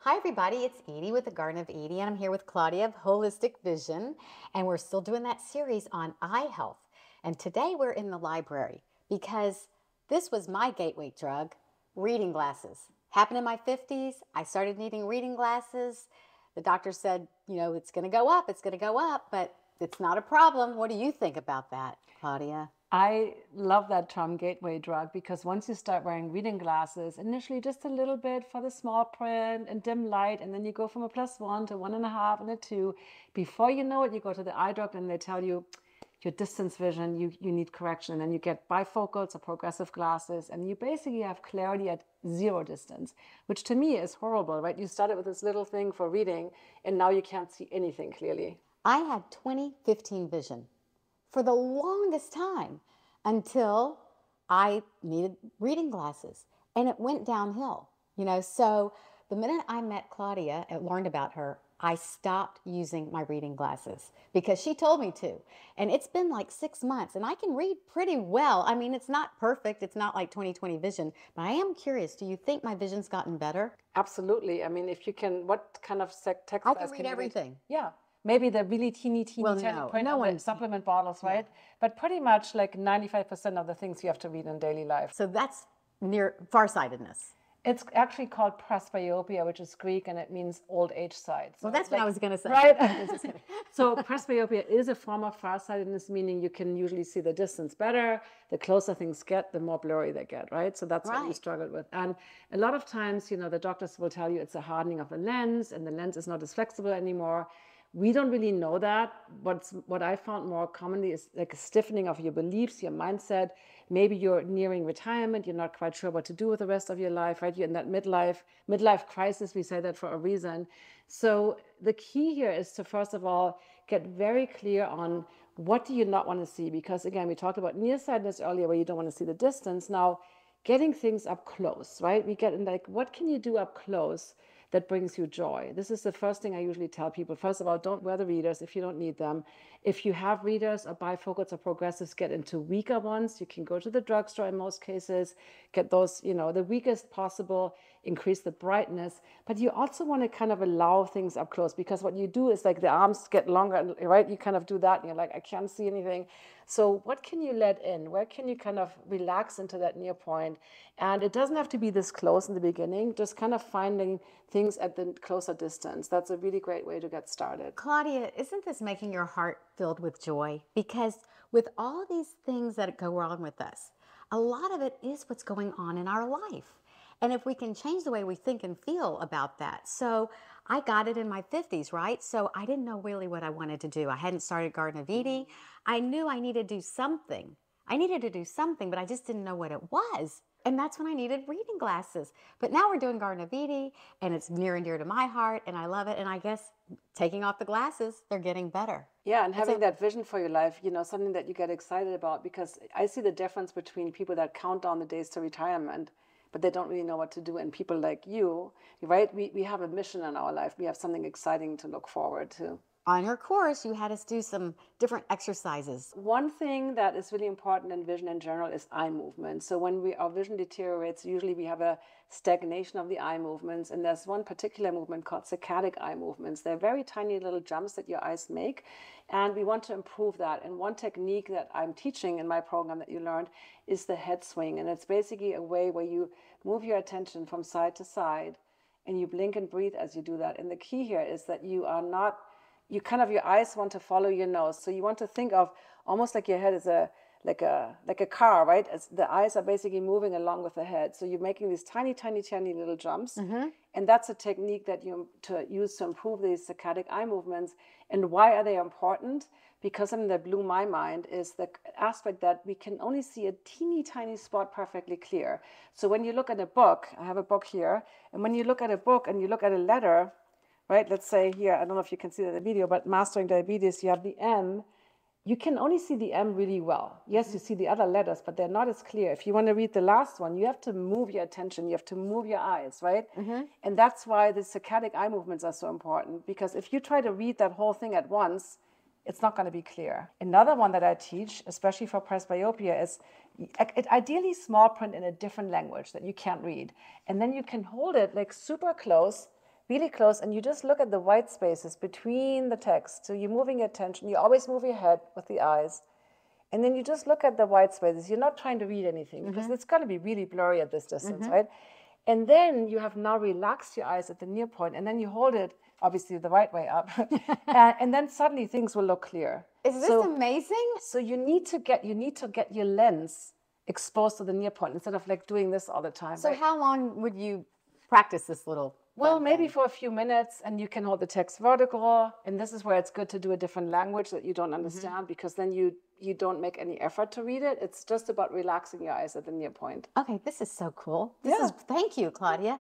Hi everybody, it's Eydie with the Garden of Eydie, and I'm here with Claudia of Holistic Vision, and we're still doing that series on eye health. And today we're in the library because this was my gateway drug, reading glasses. Happened in my 50s, I started needing reading glasses. The doctor said, it's going to go up, but it's not a problem. What do you think about that, Claudia? I love that term gateway drug because once you start wearing reading glasses, initially just a little bit for the small print and dim light, and then you go from a +1 to 1.5 and a 2. Before you know it, you go to the eye doctor and they tell you your distance vision, you need correction. And then you get bifocals or progressive glasses, and you basically have clarity at 0 distance, which to me is horrible, right? You started with this little thing for reading, and now you can't see anything clearly. I had 20/15 vision for the longest time until I needed reading glasses, and it went downhill. So the minute I met Claudia and learned about her, I stopped using my reading glasses because she told me to. And it's been like 6 months and I can read pretty well. I mean, it's not perfect. It's not like 20/20 vision, but I am curious. Do you think my vision's gotten better? Absolutely. I mean, if you can, what kind of text I size can read everything. Yeah. Maybe the really teeny Well, tiny no, print no on the one. supplement bottles, right? But pretty much like 95% of the things you have to read in daily life. So that's near farsightedness. It's actually called presbyopia, which is Greek, and it means old age sight. So well, that's what I was going to say. Right? So presbyopia is a form of farsightedness, meaning you can usually see the distance better. The closer things get, the more blurry they get, right? So that's what you struggled with. And a lot of times, the doctors will tell you it's a hardening of the lens, and the lens is not as flexible anymore. We don't really know that. What I found more commonly is like a stiffening of your beliefs, your mindset. Maybe you're nearing retirement. You're not quite sure what to do with the rest of your life, right? You're in that midlife crisis. We say that for a reason. So the key here is to, first of all, get very clear on what do you not want to see? Because again, we talked about nearsightedness earlier where you don't want to see the distance. Now, getting things up close, right? We get in like, what can you do up close that brings you joy? This is the first thing I usually tell people. First of all, don't wear the readers if you don't need them. If you have readers or bifocals or progressives, get into weaker ones. You can go to the drugstore in most cases, get those, the weakest possible, increase the brightness. But you also want to kind of allow things up close, because what you do is like the arms get longer, right? You kind of do that and you're like, I can't see anything. So what can you let in? Where can you kind of relax into that near point? And it doesn't have to be this close in the beginning, just kind of finding things at the closer distance. That's a really great way to get started. Claudia, isn't this making your heart filled with joy? Because with all these things that go wrong with us, a lot of it is what's going on in our life. And if we can change the way we think and feel about that. So I got it in my 50s, right? So I didn't know really what I wanted to do. I hadn't started Garden of Eydie. I knew I needed to do something. But I just didn't know what it was. And that's when I needed reading glasses. But now we're doing Garden of Eydie, and it's near and dear to my heart, and I love it. And I guess taking off the glasses, they're getting better. Yeah, and having that vision for your life, something that you get excited about, because I see the difference between people that count down the days to retirement, but they don't really know what to do, and people like you, right? We have a mission in our life. We have something exciting to look forward to. On your course, you had us do some different exercises. One thing that is really important in vision in general is eye movement. So when our vision deteriorates, usually we have a stagnation of the eye movements. And there's one particular movement called saccadic eye movements. They're very tiny little jumps that your eyes make. And we want to improve that. And one technique that I'm teaching in my program that you learned is the head swing. And it's basically a way where you move your attention from side to side and you blink and breathe as you do that. And the key here is that you are not, your eyes want to follow your nose. So you want to think of almost like your head is like a car, right? As the eyes are basically moving along with the head. So you're making these tiny, tiny, tiny little jumps. And that's a technique that you use to improve these saccadic eye movements. And why are they important? Because something that blew my mind is the aspect that we can only see a teeny tiny spot perfectly clear. So when you look at a book, I have a book here, and when you look at a book and you look at a letter, right? Let's say here, I don't know if you can see that in the video, but Mastering Diabetes, you have the M. You can only see the M really well. Yes, you see the other letters, but they're not as clear. If you want to read the last one, you have to move your attention. You have to move your eyes, right? And that's why the saccadic eye movements are so important, because if you try to read that whole thing at once, it's not going to be clear. Another one that I teach, especially for presbyopia, is ideally small print in a different language that you can't read. And then you can hold it like super close, really close, and you just look at the white spaces between the text. So you're moving your attention, you always move your head with the eyes, and then you just look at the white spaces. You're not trying to read anything because it's going to be really blurry at this distance, right? And then you have now relaxed your eyes at the near point, and then you hold it, obviously the right way up, and then suddenly things will look clear. Is this amazing? So you need to get your lens exposed to the near point instead of like doing this all the time. So right? how long would you practice this little? Well, fun maybe thing? for a few minutes, and you can hold the text vertical. And this is where it's good to do a different language that you don't understand, because then you don't make any effort to read it. It's just about relaxing your eyes at the near point. Okay, this is so cool. This is, thank you, Claudia.